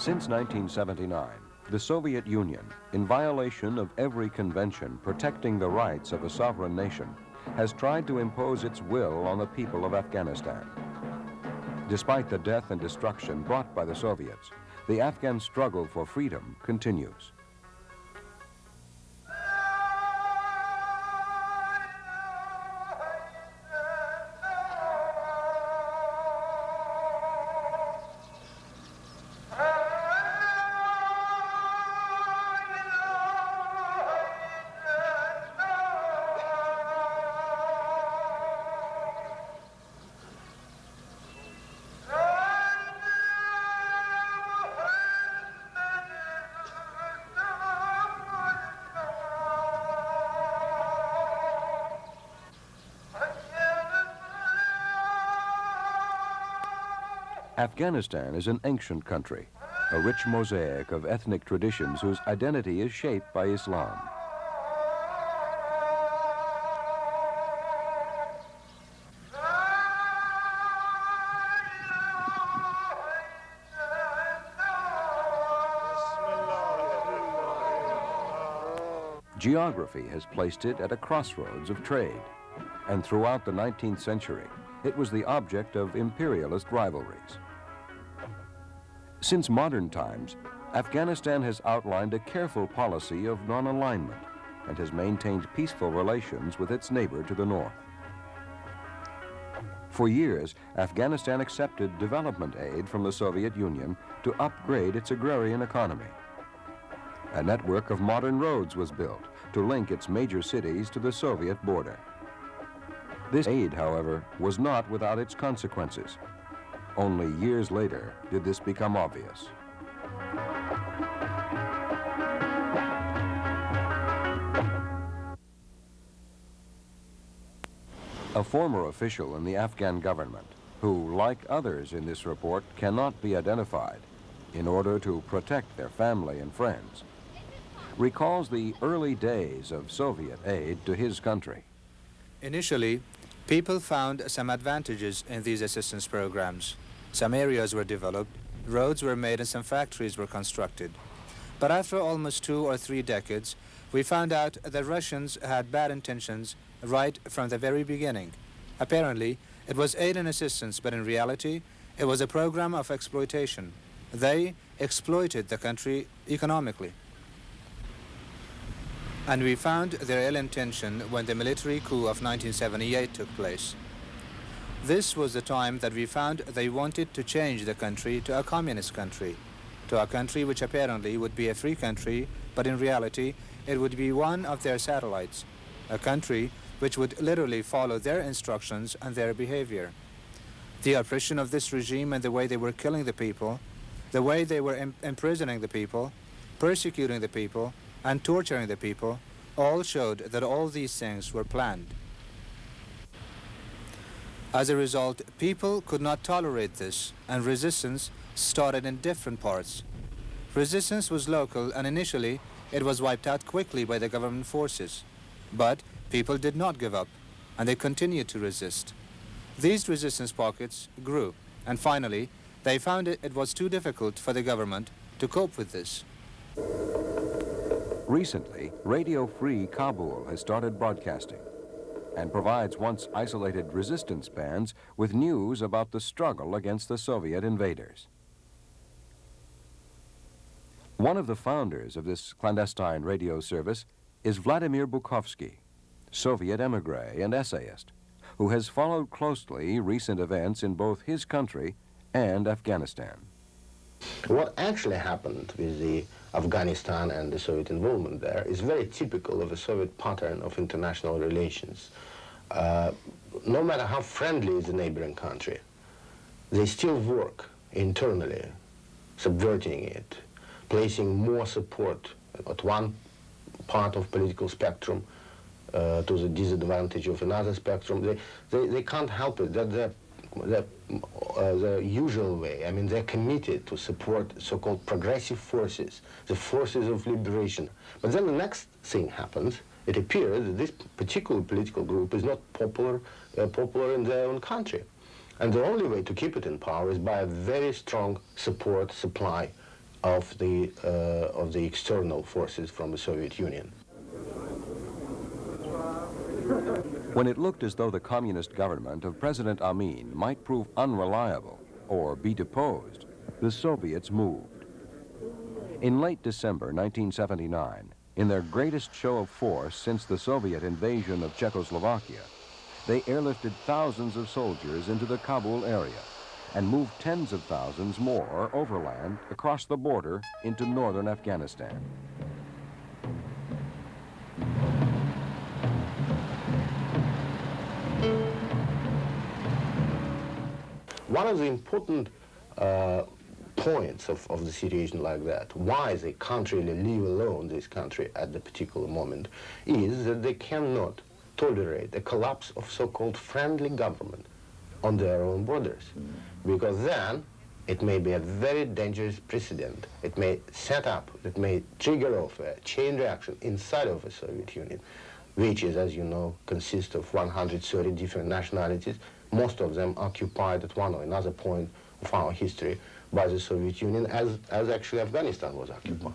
Since 1979, the Soviet Union, in violation of every convention protecting the rights of a sovereign nation, has tried to impose its will on the people of Afghanistan. Despite the death and destruction brought by the Soviets, the Afghan struggle for freedom continues. Afghanistan is an ancient country, a rich mosaic of ethnic traditions whose identity is shaped by Islam. Geography has placed it at a crossroads of trade, and throughout the 19th century, it was the object of imperialist rivalries. Since modern times, Afghanistan has outlined a careful policy of non-alignment and has maintained peaceful relations with its neighbor to the north. For years, Afghanistan accepted development aid from the Soviet Union to upgrade its agrarian economy. A network of modern roads was built to link its major cities to the Soviet border. This aid, however, was not without its consequences. Only years later did this become obvious. A former official in the Afghan government, who, like others in this report, cannot be identified in order to protect their family and friends, recalls the early days of Soviet aid to his country. Initially, people found some advantages in these assistance programs. Some areas were developed, roads were made, and some factories were constructed. But after almost 2 or 3 decades, we found out that Russians had bad intentions right from the very beginning. Apparently, it was aid and assistance, but in reality, it was a program of exploitation. They exploited the country economically. And we found their ill intention when the military coup of 1978 took place. This was the time that we found they wanted to change the country to a communist country, to a country which apparently would be a free country, but in reality it would be one of their satellites, a country which would literally follow their instructions and their behavior. The oppression of this regime and the way they were killing the people, the way they were imprisoning the people, persecuting the people, and torturing the people, all showed that all these things were planned. As a result, people could not tolerate this, and resistance started in different parts. Resistance was local, and initially it was wiped out quickly by the government forces. But people did not give up, and they continued to resist. These resistance pockets grew, and finally they found it was too difficult for the government to cope with this. Recently, Radio Free Kabul has started broadcasting and provides once isolated resistance bands with news about the struggle against the Soviet invaders. One of the founders of this clandestine radio service is Vladimir Bukovsky, Soviet emigre and essayist, who has followed closely recent events in both his country and Afghanistan. What actually happened with the Afghanistan and the Soviet involvement there is very typical of a Soviet pattern of international relations. No matter how friendly is the neighboring country, they still work internally, subverting it, placing more support at one part of political spectrum to the disadvantage of another spectrum. They can't help it. That the usual way. I mean, they're committed to support so-called progressive forces, the forces of liberation. But then the next thing happens. It appears that this particular political group is not popular in their own country. And the only way to keep it in power is by a very strong supply of the external forces from the Soviet Union. When it looked as though the communist government of President Amin might prove unreliable or be deposed, the Soviets moved. In late December 1979, in their greatest show of force since the Soviet invasion of Czechoslovakia, they airlifted thousands of soldiers into the Kabul area and moved tens of thousands more overland across the border into northern Afghanistan. One of the important points of the situation like that, why they can't really leave alone this country at the particular moment, is that they cannot tolerate a collapse of so-called friendly government on their own borders. Because then it may be a very dangerous precedent. It may set up, it may trigger off a chain reaction inside of the Soviet Union, which is, as you know, consists of 130 different nationalities, most of them occupied at one or another point of our history by the Soviet Union, as actually Afghanistan was occupied.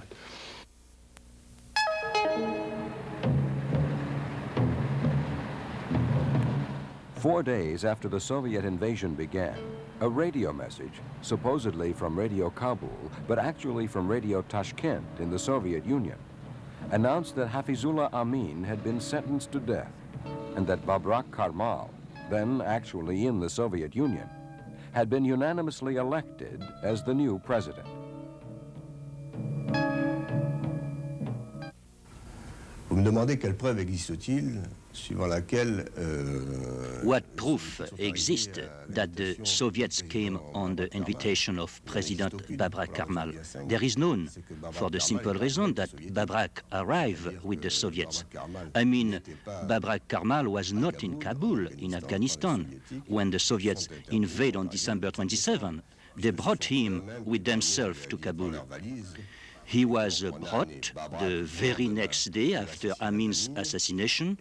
Four days after the Soviet invasion began, a radio message, supposedly from Radio Kabul, but actually from Radio Tashkent in the Soviet Union, announced that Hafizullah Amin had been sentenced to death and that Babrak Karmal, then actually in the Soviet Union, had been unanimously elected as the new president. Vous me demandez quelle preuve existe-t-il suivant laquelle What proof exists that the Soviets came on the invitation of President Babrak Karmal? There is none, for the simple reason that Babrak arrived with the Soviets. I mean, Babrak Karmal was not in Kabul, in Afghanistan, when the Soviets invaded on December 27. They brought him with themselves to Kabul. He was brought the very next day after Amin's assassination.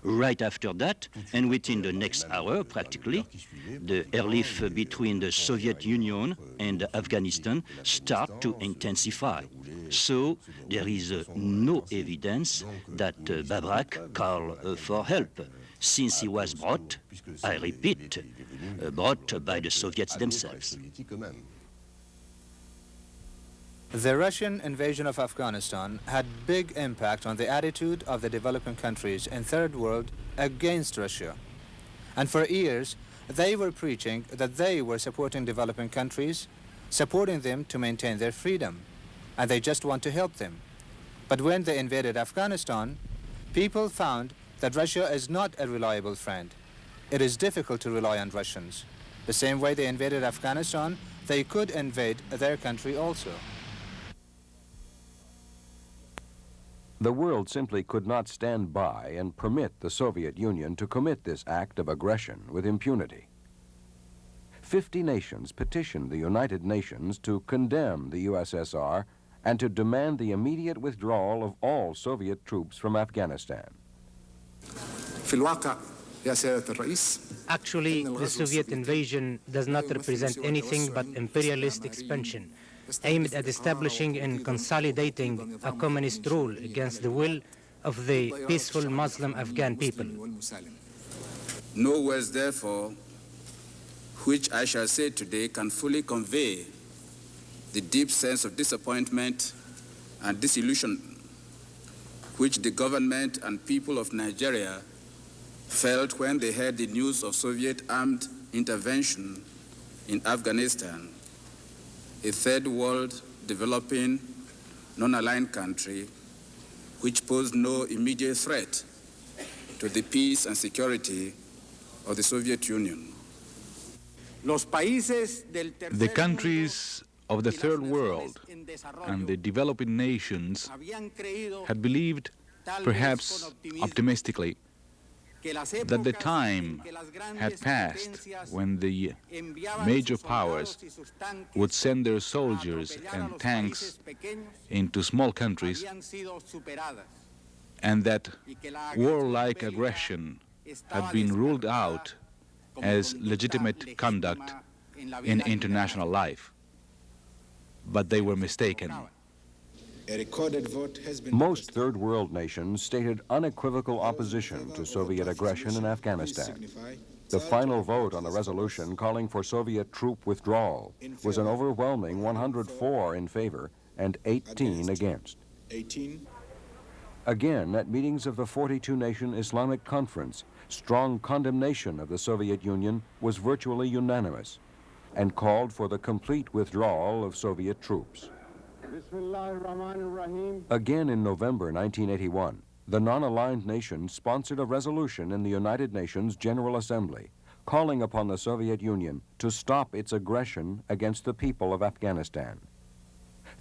Right after that, and within the next hour practically, the airlift between the Soviet Union and Afghanistan start to intensify. So there is no evidence that Babrak called for help, since he was brought, I repeat, brought by the Soviets themselves. The Russian invasion of Afghanistan had big impact on the attitude of the developing countries in Third World against Russia. And for years, they were preaching that they were supporting developing countries, supporting them to maintain their freedom, and they just want to help them. But when they invaded Afghanistan, people found that Russia is not a reliable friend. It is difficult to rely on Russians. The same way they invaded Afghanistan, they could invade their country also. The world simply could not stand by and permit the Soviet Union to commit this act of aggression with impunity. 50 nations petitioned the United Nations to condemn the USSR and to demand the immediate withdrawal of all Soviet troops from Afghanistan. Actually, the Soviet invasion does not represent anything but imperialist expansion, aimed at establishing and consolidating a communist rule against the will of the peaceful Muslim Afghan people. No words, therefore, which I shall say today can fully convey the deep sense of disappointment and disillusion which the government and people of Nigeria felt when they heard the news of Soviet armed intervention in Afghanistan, a third world developing non-aligned country which posed no immediate threat to the peace and security of the Soviet Union. The countries of the third world and the developing nations had believed, perhaps optimistically, that the time had passed when the major powers would send their soldiers and tanks into small countries, and that warlike aggression had been ruled out as legitimate conduct in international life. but they were mistaken. A recorded vote has been Most third world nations stated unequivocal opposition to Soviet aggression in Afghanistan. The final vote on the resolution calling for Soviet troop withdrawal was an overwhelming 104 in favor and 18 against. 18. Again, at meetings of the 42-nation Islamic Conference, strong condemnation of the Soviet Union was virtually unanimous and called for the complete withdrawal of Soviet troops. Again in November 1981, the non-aligned nations sponsored a resolution in the United Nations General Assembly calling upon the Soviet Union to stop its aggression against the people of Afghanistan.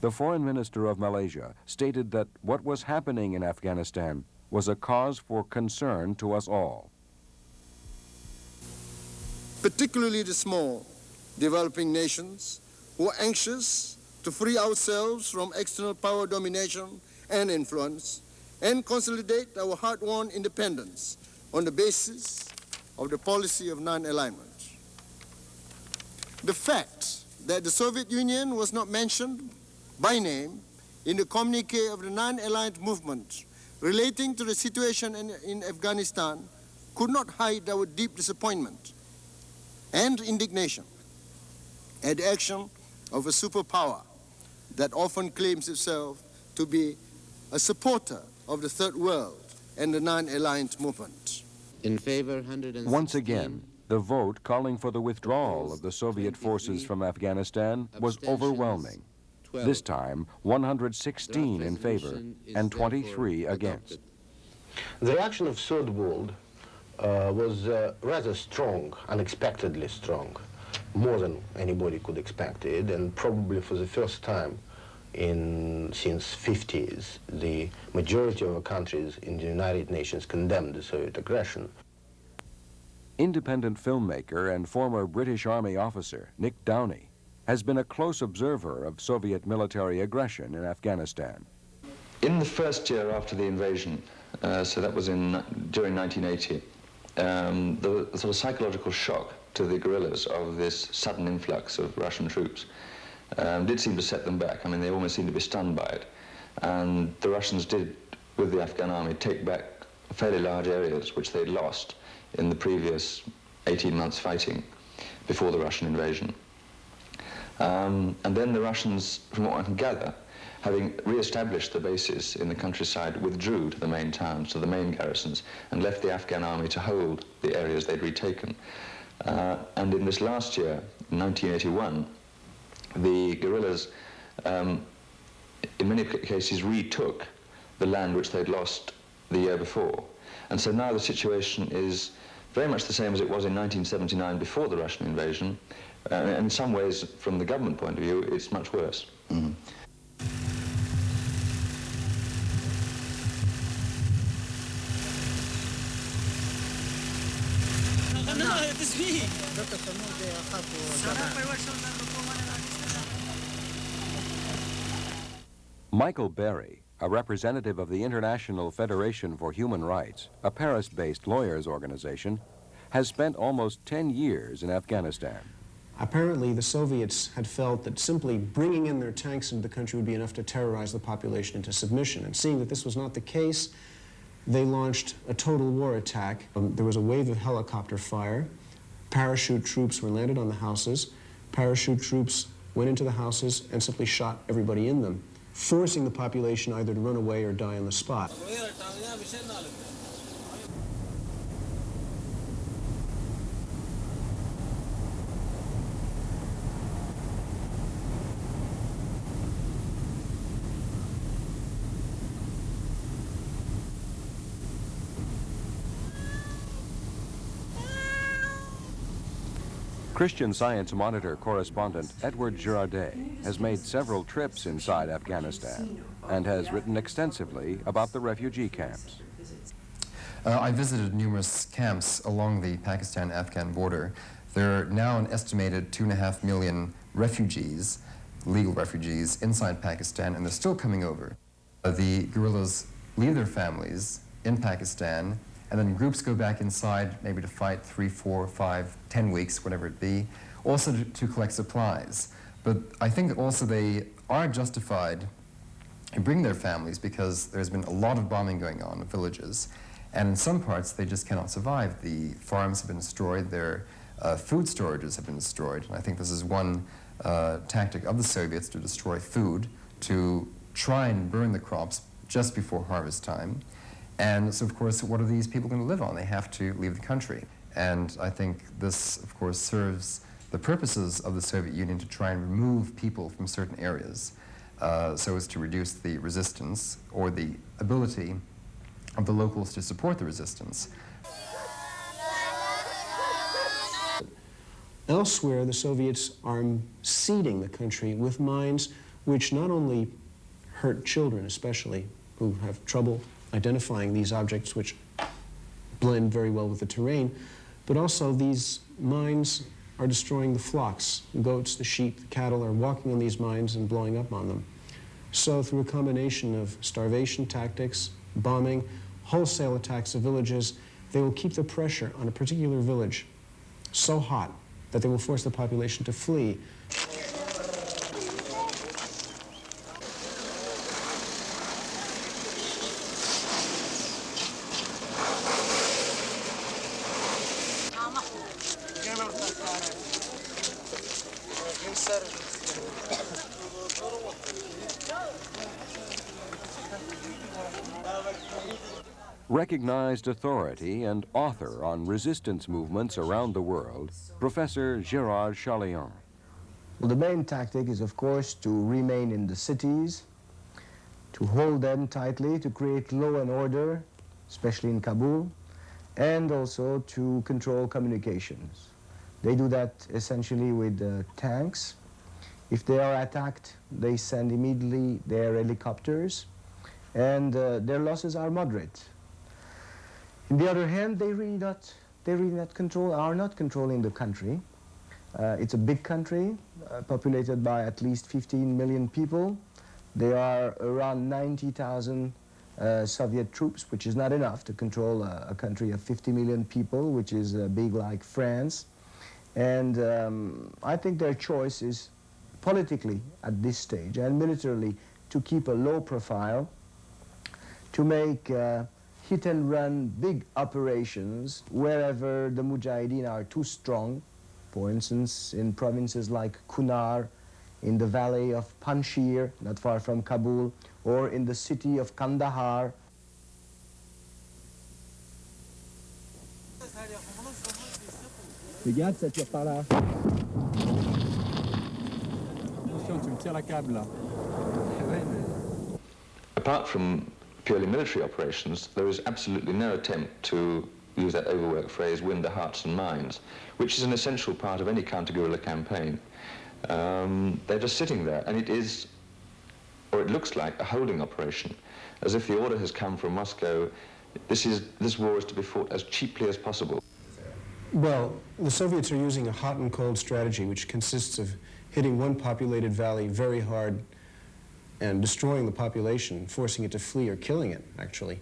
The foreign minister of Malaysia stated that what was happening in Afghanistan was a cause for concern to us all. Particularly the small developing nations who are anxious to free ourselves from external power domination and influence and consolidate our hard-won independence on the basis of the policy of non-alignment. The fact that the Soviet Union was not mentioned by name in the communique of the non-aligned movement relating to the situation in Afghanistan could not hide our deep disappointment and indignation at the action of a superpower that often claims itself to be a supporter of the third world and the non-aligned movement. In favor, 116. Once again, the vote calling for the withdrawal of the Soviet forces from Afghanistan was overwhelming. This time, 116 in favor and 23 against. The reaction of third world was rather strong, unexpectedly strong, more than anybody could expect it, and probably for the first time since 50s, the majority of the countries in the United Nations condemned the Soviet aggression. Independent filmmaker and former British Army officer Nick Downey has been a close observer of Soviet military aggression in Afghanistan. In the first year after the invasion, so that was during 1980, the sort of psychological shock to the guerrillas of this sudden influx of Russian troops did seem to set them back. I mean, they almost seemed to be stunned by it. And the Russians did, with the Afghan army, take back fairly large areas which they'd lost in the previous 18 months fighting before the Russian invasion. And then the Russians, from what I can gather, having re-established the bases in the countryside, withdrew to the main towns, to the main garrisons, and left the Afghan army to hold the areas they'd retaken. And in this last year, 1981, the guerrillas, in many cases, retook the land which they'd lost the year before. And so now the situation is very much the same as it was in 1979 before the Russian invasion. And in some ways, from the government point of view, it's much worse. Mm-hmm. Michael Berry, a representative of the International Federation for Human Rights, a Paris-based lawyers organization, has spent almost 10 years in Afghanistan. Apparently, the Soviets had felt that simply bringing in their tanks into the country would be enough to terrorize the population into submission. And seeing that this was not the case, they launched a total war attack. There was a wave of helicopter fire. Parachute troops were landed on the houses. Parachute troops went into the houses and simply shot everybody in them, forcing the population either to run away or die on the spot. Christian Science Monitor correspondent Edward Girardet has made several trips inside Afghanistan and has written extensively about the refugee camps. I visited numerous camps along the Pakistan-Afghan border. There are now an estimated 2.5 million refugees, legal refugees, inside Pakistan, and they're still coming over. The guerrillas leave their families in Pakistan, and then groups go back inside, maybe to fight 3, 4, 5, 10 weeks, whatever it be, also to collect supplies. But I think also they are justified in bringing their families because there's been a lot of bombing going on in villages. And in some parts, they just cannot survive. The farms have been destroyed, their food storages have been destroyed. And I think this is one tactic of the Soviets to destroy food, to try and burn the crops just before harvest time. And so, of course, what are these people going to live on? They have to leave the country. And I think this, of course, serves the purposes of the Soviet Union to try and remove people from certain areas so as to reduce the resistance or the ability of the locals to support the resistance. Elsewhere, the Soviets are seeding the country with mines which not only hurt children, especially, who have trouble identifying these objects which blend very well with the terrain, but also these mines are destroying the flocks. The goats, the sheep, the cattle are walking on these mines and blowing up on them. So through a combination of starvation tactics, bombing, wholesale attacks of villages, they will keep the pressure on a particular village so hot that they will force the population to flee. Recognized authority and author on resistance movements around the world, Professor Gérard Charléon. Well, the main tactic is, of course, to remain in the cities, to hold them tightly, to create law and order, especially in Kabul, and also to control communications. They do that essentially with tanks. If they are attacked, they send immediately their helicopters, and their losses are moderate. On the other hand, they really are not controlling the country. It's a big country, populated by at least 15 million people. There are around 90,000 Soviet troops, which is not enough to control a country of 50 million people, which is big like France. And I think their choice is politically at this stage and militarily to keep a low profile, to make hit-and-run big operations wherever the Mujahideen are too strong, for instance, in provinces like Kunar, in the valley of Panjshir, not far from Kabul, or in the city of Kandahar. Regarde, ça tire par là. Attention, tu me tires la câble là. Apart from purely military operations, there is absolutely no attempt to use that overworked phrase, win the hearts and minds, which is an essential part of any counter-guerrilla campaign. They're just sitting there, and it is, or it looks like, a holding operation, as if the order has come from Moscow. This war is to be fought as cheaply as possible. Well, the Soviets are using a hot and cold strategy, which consists of hitting one populated valley very hard and destroying the population, forcing it to flee or killing it, actually,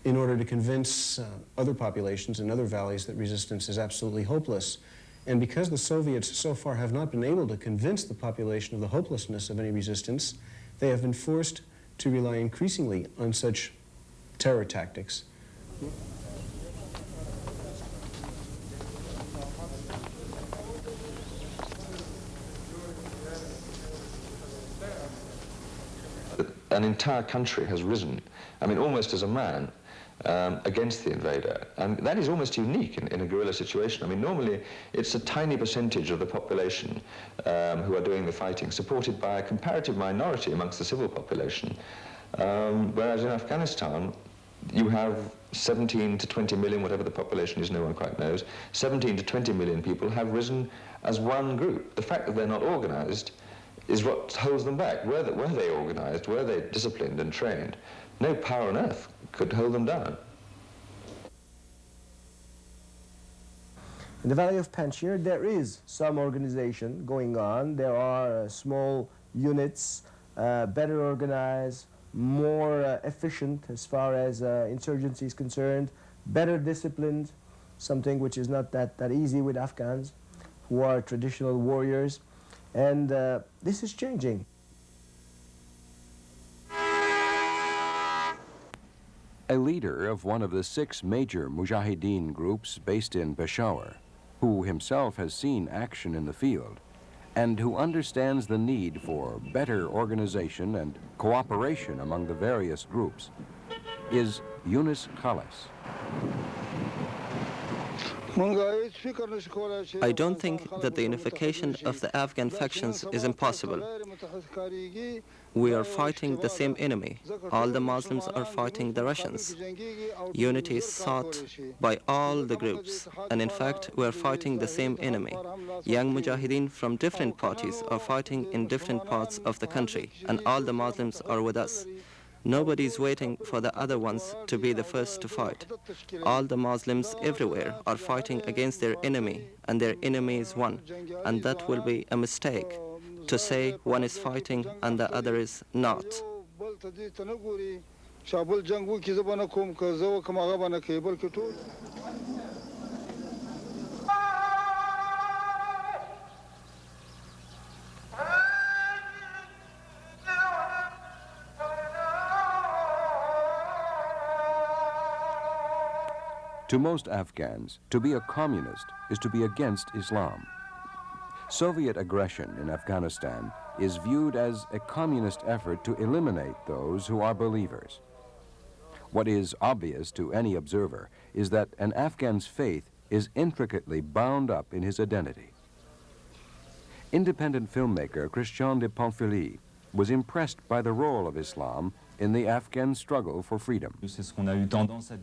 in order to convince other populations in other valleys that resistance is absolutely hopeless. And because the Soviets so far have not been able to convince the population of the hopelessness of any resistance, they have been forced to rely increasingly on such terror tactics. An entire country has risen, I mean, almost as a man, against the invader. And that is almost unique in a guerrilla situation. I mean, normally it's a tiny percentage of the population who are doing the fighting, supported by a comparative minority amongst the civil population. Whereas in Afghanistan, you have 17 to 20 million, whatever the population is, no one quite knows, 17 to 20 million people have risen as one group. The fact that they're not organized is what holds them back. Were they organized, were they disciplined and trained, no power on earth could hold them down. In the valley of Panjshir, there is some organization going on. There are small units, better organized, more efficient as far as insurgency is concerned, better disciplined, something which is not that easy with Afghans, who are traditional warriors. And this is changing. A leader of one of the 6 major Mujahideen groups based in Peshawar, who himself has seen action in the field, and who understands the need for better organization and cooperation among the various groups, is Yunus Khalis. I don't think that the unification of the Afghan factions is impossible. We are fighting the same enemy. All the Muslims are fighting the Russians. Unity is sought by all the groups, and in fact, we are fighting the same enemy. Young Mujahideen from different parties are fighting in different parts of the country, and all the Muslims are with us. Nobody is waiting for the other ones to be the first to fight. All the Muslims everywhere are fighting against their enemy, and their enemy is one. And that will be a mistake to say one is fighting and the other is not. To most Afghans, to be a communist is to be against Islam. Soviet aggression in Afghanistan is viewed as a communist effort to eliminate those who are believers. What is obvious to any observer is that an Afghan's faith is intricately bound up in his identity. Independent filmmaker Christian de Pamphilly was impressed by the role of Islam in the Afghan struggle for freedom.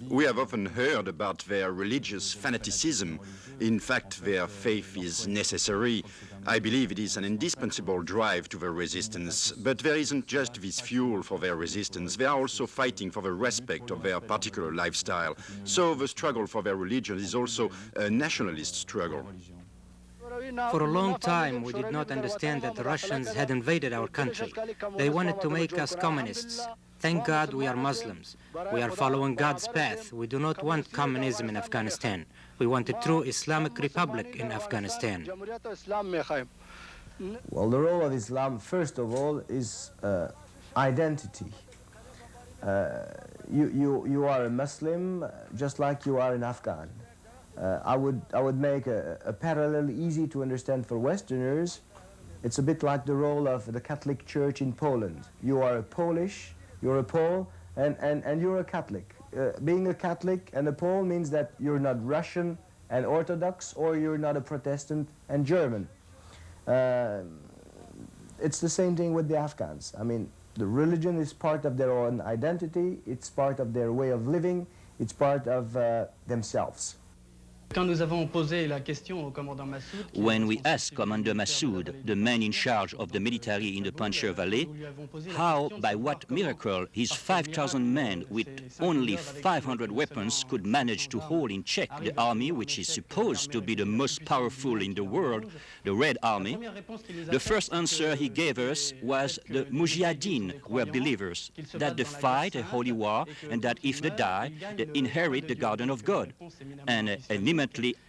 We have often heard about their religious fanaticism. In fact, their faith is necessary. I believe it is an indispensable drive to their resistance. But there isn't just this fuel for their resistance. They are also fighting for the respect of their particular lifestyle. So the struggle for their religion is also a nationalist struggle. For a long time, we did not understand that the Russians had invaded our country. They wanted to make us communists. Thank God we are Muslims. We are following God's path. We do not want communism in Afghanistan. We want a true Islamic Republic in Afghanistan. Well, the role of Islam, first of all, is identity. You are a Muslim just like you are an Afghan. I would make a parallel easy to understand for Westerners. It's a bit like the role of the Catholic Church in Poland. You are a Polish, you're a Pole, and you're a Catholic. Being a Catholic and a Pole means that you're not Russian and Orthodox, or you're not a Protestant and German. It's the same thing with the Afghans. I mean, the religion is part of their own identity, it's part of their way of living, it's part of themselves. When we asked Commander Massoud, the man in charge of the military in the Panjshir Valley, how, by what miracle, his 5,000 men with only 500 weapons could manage to hold in check the army, which is supposed to be the most powerful in the world, the Red Army, the first answer he gave us was the Mujahideen were believers, that they fight a holy war, and that if they die, they inherit the garden of God. And an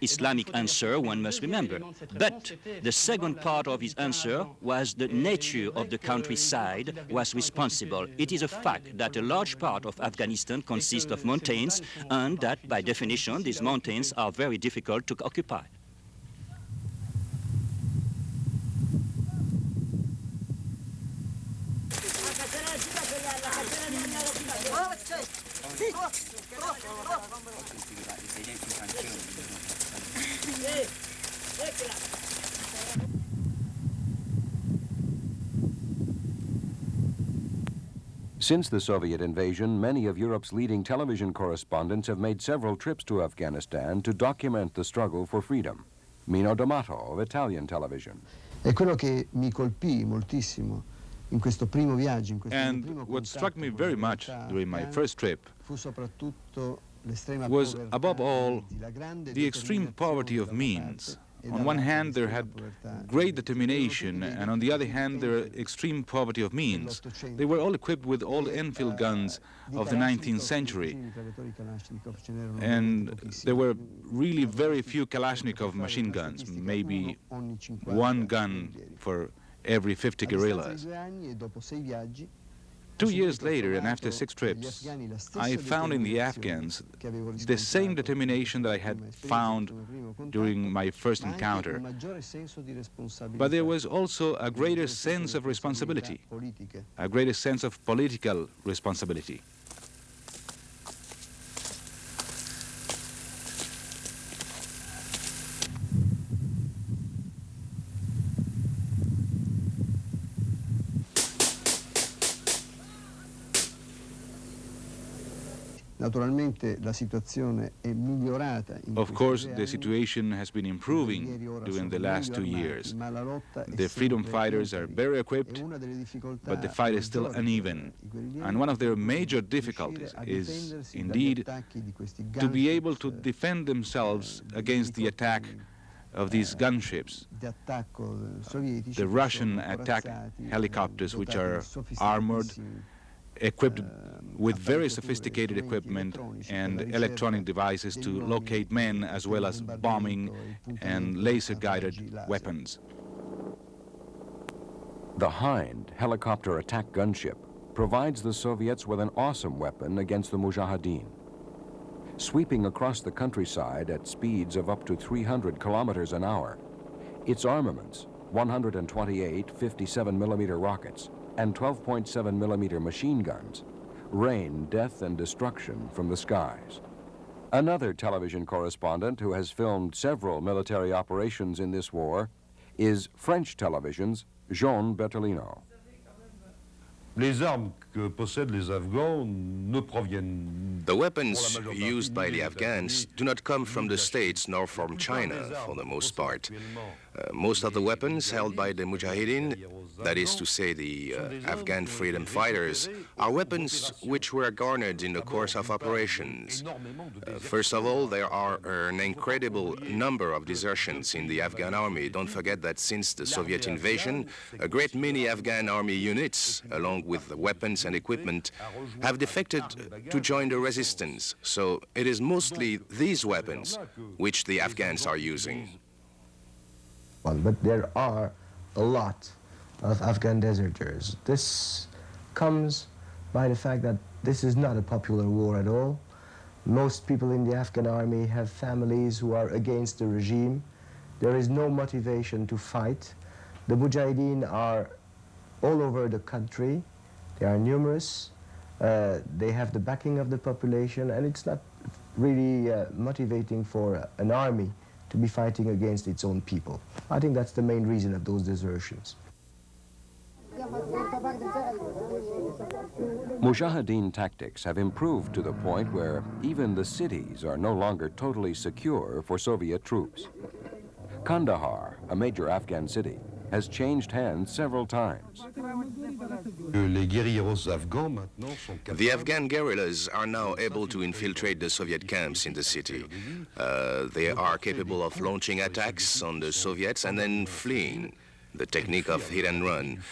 Islamic answer, one must remember. But the second part of his answer was the nature of the countryside was responsible. It is a fact that a large part of Afghanistan consists of mountains, and that, by definition, these mountains are very difficult to occupy. Since the Soviet invasion, many of Europe's leading television correspondents have made several trips to Afghanistan to document the struggle for freedom. Mino D'Amato of Italian television. E quello che mi colpì moltissimo in questo primo viaggio, in questo And primo what struck me very much during my first trip fu soprattutto l'estrema was, povertà above all, la grande the extreme poverty of means On one hand, they had great determination, and on the other hand, their extreme poverty of means. They were all equipped with old Enfield guns of the 19th century, and there were really very few Kalashnikov machine guns, maybe one gun for every 50 guerrillas. 2 years later, and after 6 trips, I found in the Afghans the same determination that I had found during my first encounter. But there was also a greater sense of responsibility, a greater sense of political responsibility. Of course, the situation has been improving during the last 2 years. The freedom fighters are very equipped, but the fight is still uneven. And one of their major difficulties is, indeed, to be able to defend themselves against the attack of these gunships, the Russian attack helicopters, which are armored, equipped with very sophisticated equipment and electronic devices to locate men, as well as bombing and laser-guided weapons. The Hind helicopter attack gunship provides the Soviets with an awesome weapon against the Mujahideen. Sweeping across the countryside at speeds of up to 300 kilometers an hour, its armaments, 128 57mm rockets, and 12.7mm machine guns rain death and destruction from the skies. Another television correspondent who has filmed several military operations in this war is French television's Jean Bertolino. The weapons used by the Afghans do not come from the States nor from China, for the most part. Most of the weapons held by the Mujahideen, that is to say the Afghan freedom fighters, are weapons which were garnered in the course of operations. First of all, there are an incredible number of desertions in the Afghan army. Don't forget that since the Soviet invasion, a great many Afghan army units, along with the weapons and equipment, have defected to join the resistance. So it is mostly these weapons which the Afghans are using. But there are a lot of Afghan deserters. This comes by the fact that this is not a popular war at all. Most people in the Afghan army have families who are against the regime. There is no motivation to fight. The Mujahideen are all over the country. They are numerous. They have the backing of the population, and it's not really motivating for an army to be fighting against its own people. I think that's the main reason of those desertions. Mujahideen tactics have improved to the point where even the cities are no longer totally secure for Soviet troops. Kandahar, a major Afghan city, has changed hands several times. The Afghan guerrillas are now able to infiltrate the Soviet camps in the city. They are capable of launching attacks on the Soviets and then fleeing, the technique of hit and run.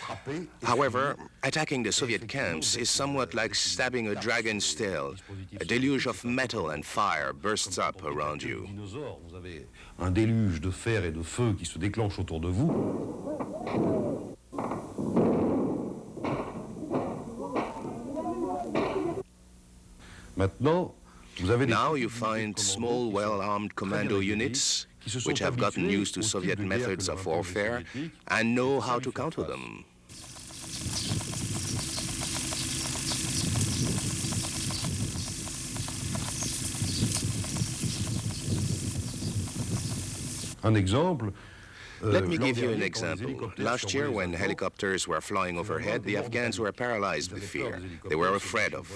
However, attacking the Soviet camps is somewhat like stabbing a dragon's tail. A deluge of metal and fire bursts up around you. Un déluge de fer et de feu qui se déclenche autour de vous. Now you find small, well-armed commando units which have gotten used to Soviet methods of warfare and know how to counter them. Let me give you an example. Last year, when helicopters were flying overhead, the Afghans were paralyzed with fear. They were afraid of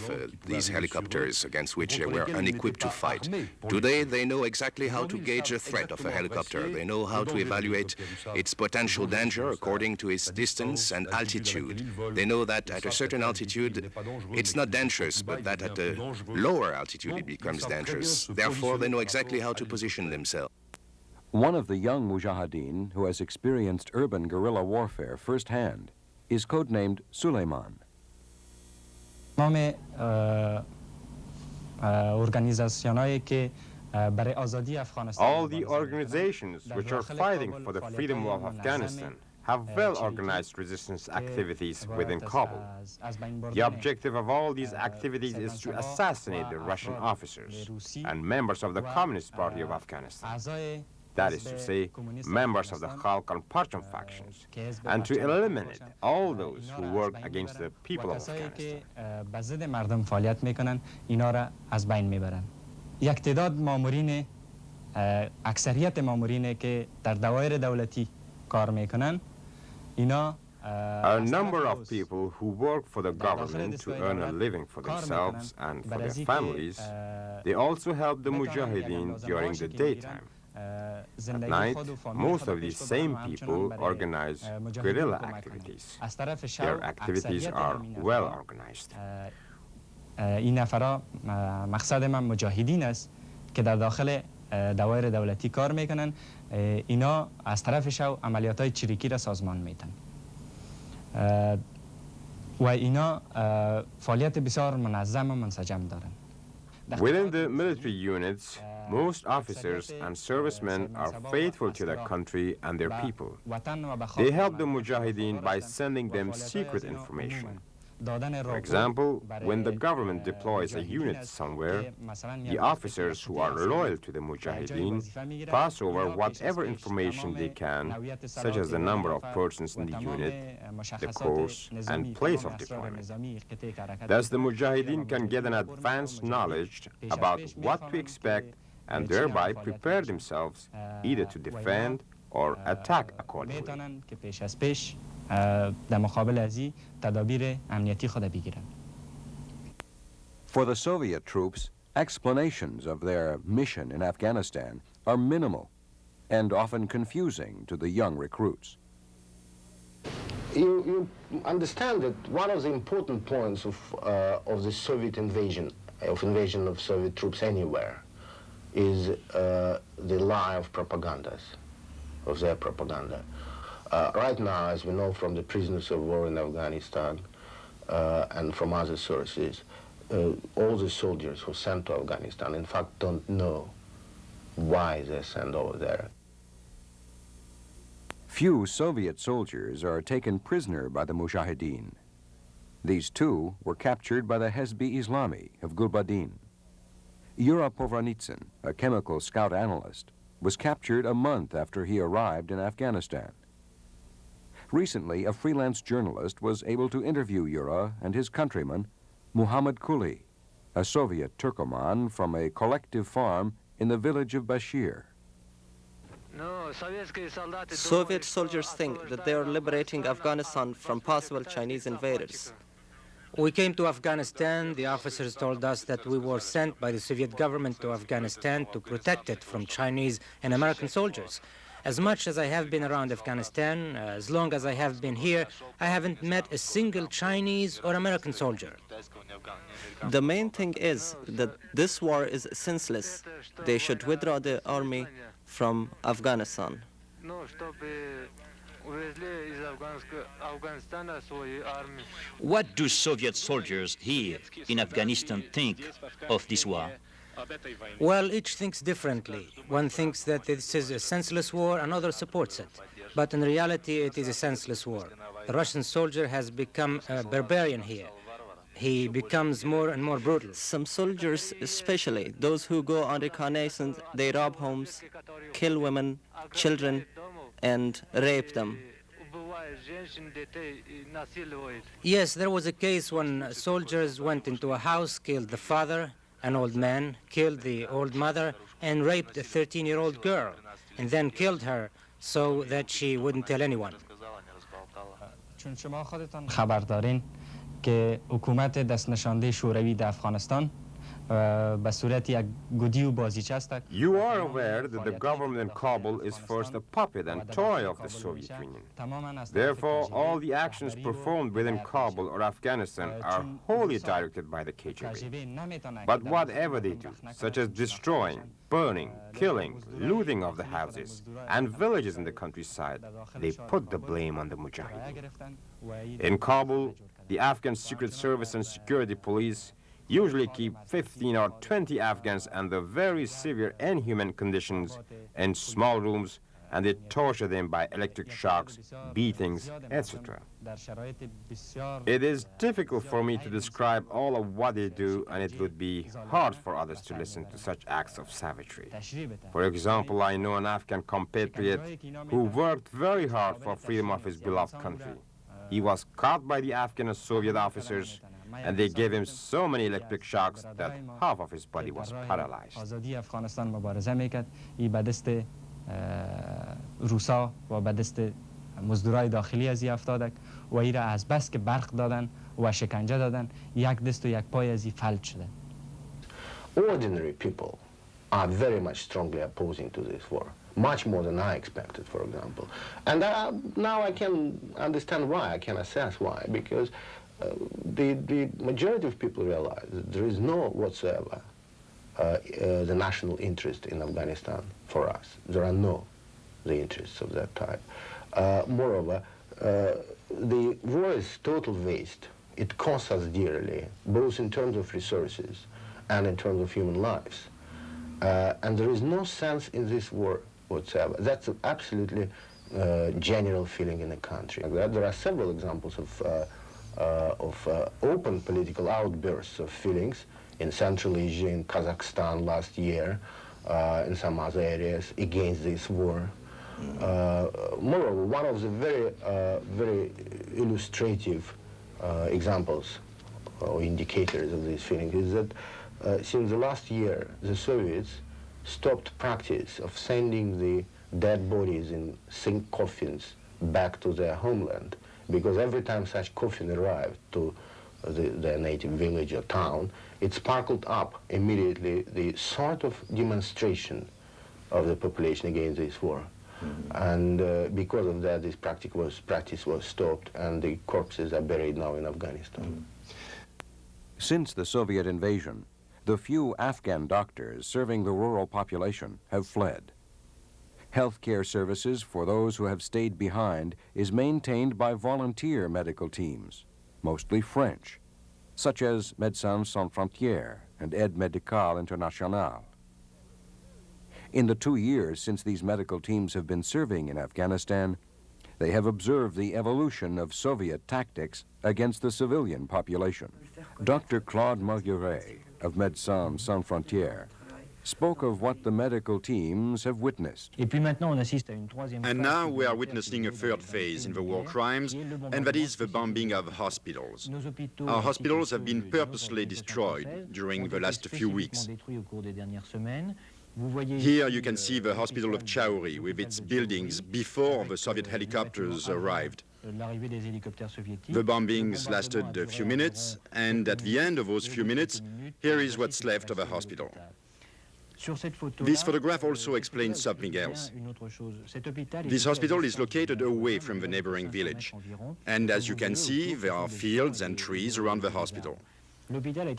these helicopters against which they were unequipped to fight. Today, they know exactly how to gauge the threat of a helicopter. They know how to evaluate its potential danger according to its distance and altitude. They know that at a certain altitude, it's not dangerous, but that at a lower altitude, it becomes dangerous. Therefore, they know exactly how to position themselves. One of the young Mujahideen who has experienced urban guerrilla warfare firsthand is codenamed Suleiman. All the organizations which are fighting for the freedom of Afghanistan have well-organized resistance activities within Kabul. The objective of all these activities is to assassinate the Russian officers and members of the Communist Party of Afghanistan. That is to say, members of the Khalq and Parcham factions, and to eliminate all those who work against the people of Afghanistan. اکثریت مامورینه که در دوائر دولتی کار میکنن اینا A number of people who work for the government to earn a living for themselves and for their families, they also help the Mujahideen during the daytime. At night, most of these same people organize guerrilla activities. Their activities are well organized. این نفرا مقصد من مجاهدین است که در داخل دوائر دولتی کار میکنن اینا از طرف شو عملیات‌های چریکی را سازمان میدن و اینا فعالیت بسیار منظم و منسجم دارن. Within the military units, most officers and servicemen are faithful to their country and their people. They help the Mujahideen by sending them secret information. For example, when the government deploys a unit somewhere, the officers who are loyal to the Mujahideen pass over whatever information they can, such as the number of persons in the unit, the course, and place of deployment. Thus, the Mujahideen can get an advanced knowledge about what to expect and thereby prepare themselves either to defend or attack accordingly. For the Soviet troops, explanations of their mission in Afghanistan are minimal and often confusing to the young recruits. You understand that one of the important points of the Soviet invasion of Soviet troops anywhere, is the lie of propagandas, of their propaganda. Right now, as we know from the prisoners of war in Afghanistan and from other sources, all the soldiers who sent to Afghanistan, in fact, don't know why they're sent over there. Few Soviet soldiers are taken prisoner by the Mujahideen. These two were captured by the Hezb-e Islami of Gulbuddin. Yura Povranitsyn, a chemical scout analyst, was captured a month after he arrived in Afghanistan. Recently, a freelance journalist was able to interview Yura and his countryman, Muhammad Kuli, a Soviet Turkoman from a collective farm in the village of Bashir. Soviet soldiers think that they are liberating Afghanistan from possible Chinese invaders. We came to Afghanistan. The officers told us that we were sent by the Soviet government to Afghanistan to protect it from Chinese and American soldiers. As much as I have been around Afghanistan, as long as I have been here, I haven't met a single Chinese or American soldier. The main thing is that this war is senseless. They should withdraw the army from Afghanistan. What do Soviet soldiers here in Afghanistan think of this war? Well, each thinks differently. One thinks that this is a senseless war, another supports it. But in reality, it is a senseless war. The Russian soldier has become a barbarian here. He becomes more and more brutal. Some soldiers, especially those who go on reconnaissance, they rob homes, kill women, children, and rape them. Yes, there was a case when soldiers went into a house, killed the father, an old man, killed the old mother, and raped a 13-year-old girl, and then killed her so that she wouldn't tell anyone. چون شما خودتان خبر دارین که حکومت دست نشانده شوروی در افغانستان به صورت یک گودی و بازیچه است. You are aware that the government in Kabul is first a puppet and toy of the Soviet Union. Therefore, all the actions performed within Kabul or Afghanistan are wholly directed by the KGB. But whatever they do, such as destroying, burning, killing, looting of the houses and villages in the countryside, they put the blame on the Mujahideen. In Kabul, the Afghan Secret Service and security police usually keep 15 or 20 Afghans under very severe inhuman conditions in small rooms, and they torture them by electric shocks, beatings, etc. It is difficult for me to describe all of what they do, and it would be hard for others to listen to such acts of savagery. For example, I know an Afghan compatriot who worked very hard for freedom of his beloved country. He was caught by the Afghan and Soviet officers, and they gave him so many electric shocks that half of his body was paralyzed. آزادی افغانستان مبارزه میکرد. این به دست روسا و به دست مزدورای داخلی از این افتادک و این را از بس که برق دادن و شکنجه دادن یک دست و یک پای از این فلج شده. Ordinary people are very much strongly opposing to this war, much more than I expected, for example. And now I can understand why, I can assess why, because the majority of people realize that there is no whatsoever the national interest in Afghanistan for us. There are no the interests of that type. Moreover, the war is total waste. It costs us dearly, both in terms of resources and in terms of human lives. And there is no sense in this war whatsoever. That's an absolutely general feeling in the country. There are several examples of open political outbursts of feelings in Central Asia, in Kazakhstan last year, in some other areas against this war. Moreover, one of the very illustrative examples or indicators of this feeling is that since the last year, the Soviets stopped practice of sending the dead bodies in zinc coffins back to their homeland, because every time such coffin arrived to their native village or town, it sparkled up immediately the sort of demonstration of the population against this war. And because of that, this practice was stopped, and the corpses are buried now in Afghanistan. Since the Soviet invasion, the few Afghan doctors serving the rural population have fled. Healthcare services for those who have stayed behind is maintained by volunteer medical teams, mostly French, such as Médecins Sans Frontières and Aide Médicale Internationale. In the 2 years since these medical teams have been serving in Afghanistan, they have observed the evolution of Soviet tactics against the civilian population. Dr. Claude Margueret of Médecins Sans Frontières spoke of what the medical teams have witnessed. And now we are witnessing a third phase in the war crimes, and that is the bombing of hospitals. Our hospitals have been purposely destroyed during the last few weeks. Here you can see the hospital of Chauri with its buildings before the Soviet helicopters arrived. The bombings lasted a few minutes, and at the end of those few minutes, here is what's left of a hospital. This photograph also explains something else. This hospital is located away from the neighboring village, and as you can see, there are fields and trees around the hospital.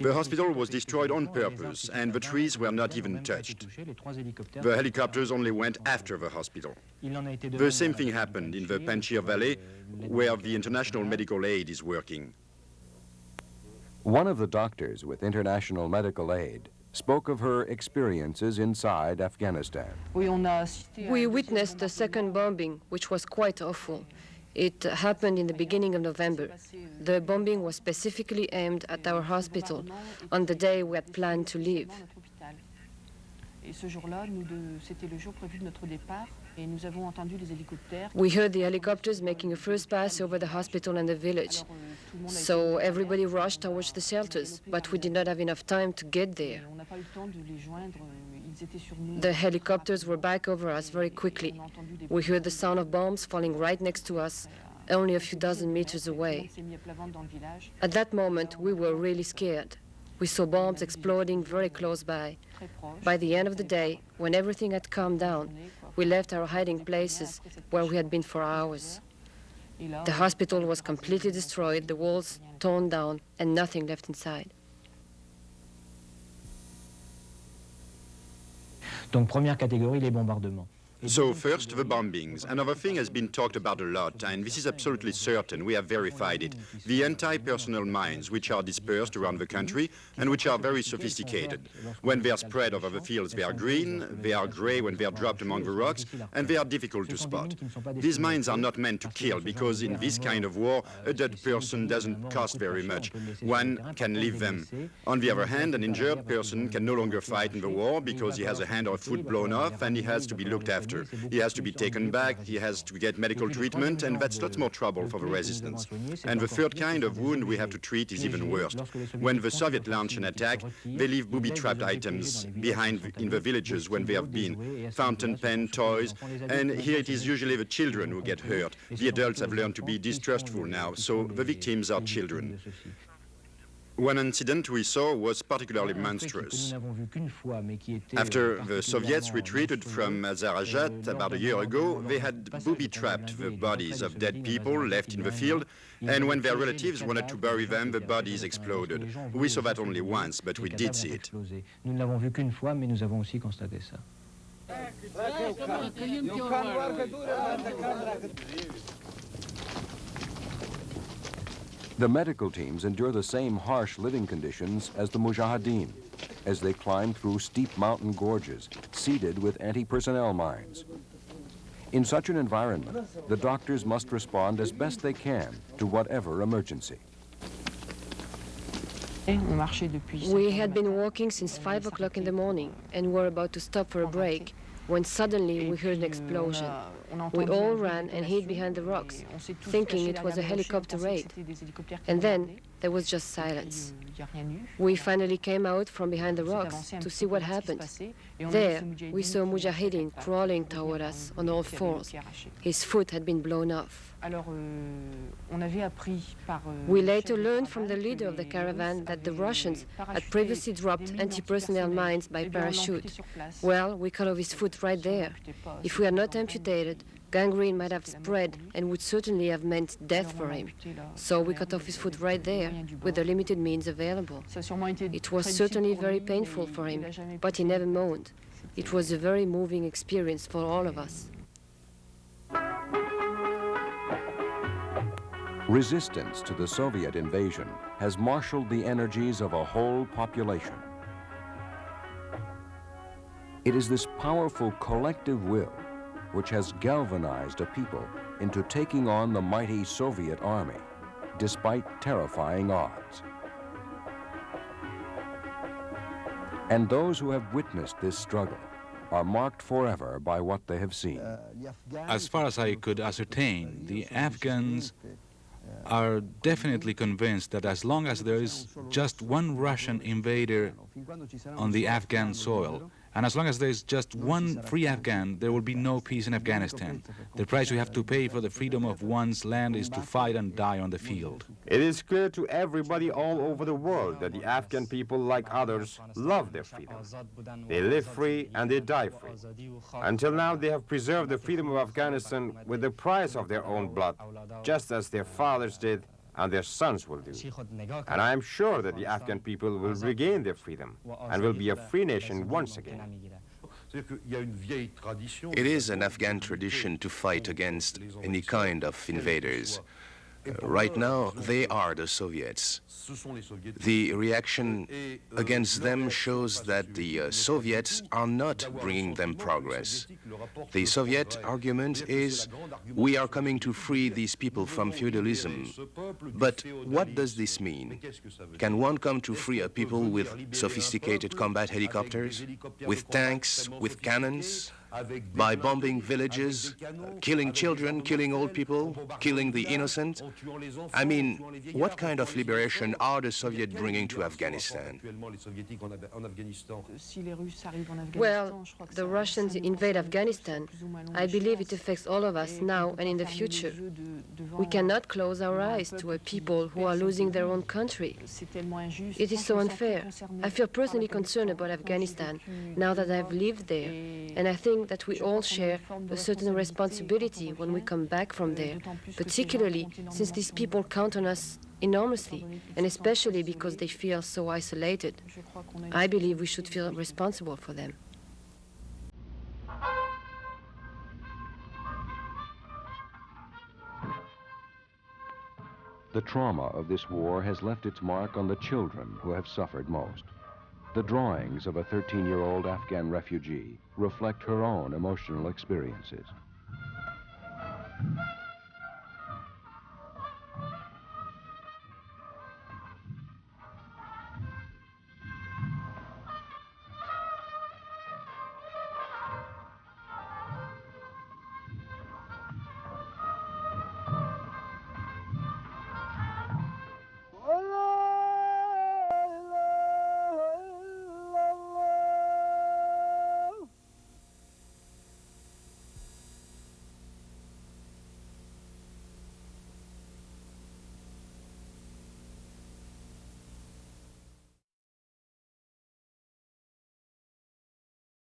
The hospital was destroyed on purpose, and the trees were not even touched. The helicopters only went after the hospital. The same thing happened in the Panjshir Valley, where the international medical aid is working. One of the doctors with international medical aid spoke of her experiences inside Afghanistan. We witnessed the second bombing, which was quite awful. It happened in the beginning of November. The bombing was specifically aimed at our hospital on the day we had planned to leave. We heard the helicopters making a first pass over the hospital and the village. So everybody rushed towards the shelters, but we did not have enough time to get there. The helicopters were back over us very quickly. We heard the sound of bombs falling right next to us, only a few dozen meters away. At that moment, we were really scared. We saw bombs exploding very close by. By the end of the day, when everything had calmed down, we left our hiding places where we had been for hours. The hospital was completely destroyed, the walls torn down, and nothing left inside. Donc première catégorie, les bombardements. So first, the bombings. Another thing has been talked about a lot, and this is absolutely certain, we have verified it. The anti-personnel mines, which are dispersed around the country and which are very sophisticated. When they are spread over the fields, they are green, they are gray when they are dropped among the rocks, and they are difficult to spot. These mines are not meant to kill, because in this kind of war, a dead person doesn't cost very much. One can leave them. On the other hand, an injured person can no longer fight in the war because he has a hand or a foot blown off and he has to be looked after. He has to be taken back, he has to get medical treatment, and that's lots more trouble for the resistance. And the third kind of wound we have to treat is even worse. When the Soviets launch an attack, they leave booby-trapped items behind in the villages when they have been. Fountain pen, toys, and here it is usually the children who get hurt. The adults have learned to be distrustful now, so the victims are children. One incident we saw was particularly monstrous. After the Soviets retreated from Zarajat about a year ago, they had booby-trapped the bodies of dead people left in the field, and when their relatives wanted to bury them, the bodies exploded. We saw that only once, but we did see it. Nous ne l'avons vu qu'une fois, mais nous avons aussi constaté ça. The medical teams endure the same harsh living conditions as the Mujahideen as they climb through steep mountain gorges seeded with anti-personnel mines. In such an environment, the doctors must respond as best they can to whatever emergency. We had been walking since 5 o'clock in the morning and were about to stop for a break when suddenly we heard an explosion. We all ran and hid behind the rocks, thinking it was a helicopter raid. And then there was just silence. We finally came out from behind the rocks to see what happened. There, we saw Mujahideen crawling toward us on all fours. His foot had been blown off. We later learned from the leader of the caravan that the Russians had previously dropped anti-personnel mines by parachute. Well, we cut off his foot right there. If we had not amputated, gangrene might have spread and would certainly have meant death for him. So we cut off his foot right there with the limited means available. It was certainly very painful for him, but he never moaned. It was a very moving experience for all of us. Resistance to the Soviet invasion has marshaled the energies of a whole population. It is this powerful collective will which has galvanized a people into taking on the mighty Soviet army, despite terrifying odds. And those who have witnessed this struggle are marked forever by what they have seen. As far as I could ascertain, the Afghans are definitely convinced that as long as there is just one Russian invader on the Afghan soil, and as long as there is just one free Afghan, there will be no peace in Afghanistan. The price we have to pay for the freedom of one's land is to fight and die on the field. It is clear to everybody all over the world that the Afghan people, like others, love their freedom. They live free and they die free. Until now, they have preserved the freedom of Afghanistan with the price of their own blood, just as their fathers did and their sons will do. And I am sure that the Afghan people will regain their freedom and will be a free nation once again. It is an Afghan tradition to fight against any kind of invaders. Right now, they are the Soviets. The reaction against them shows that the Soviets are not bringing them progress. The Soviet argument is, we are coming to free these people from feudalism. But what does this mean? Can one come to free a people with sophisticated combat helicopters, with tanks, with cannons? by bombing villages, killing children, killing old people, killing the innocent. I mean, what kind of liberation are the Soviets bringing to Afghanistan? Well, the Russians invade Afghanistan. I believe it affects all of us now and in the future. We cannot close our eyes to a people who are losing their own country. It is so unfair. I feel personally concerned about Afghanistan now that I've lived there, and I think that we all share a certain responsibility when we come back from there, particularly since these people count on us enormously, and especially because they feel so isolated. I believe we should feel responsible for them. The trauma of this war has left its mark on the children who have suffered most. The drawings of a 13-year-old Afghan refugee reflect her own emotional experiences.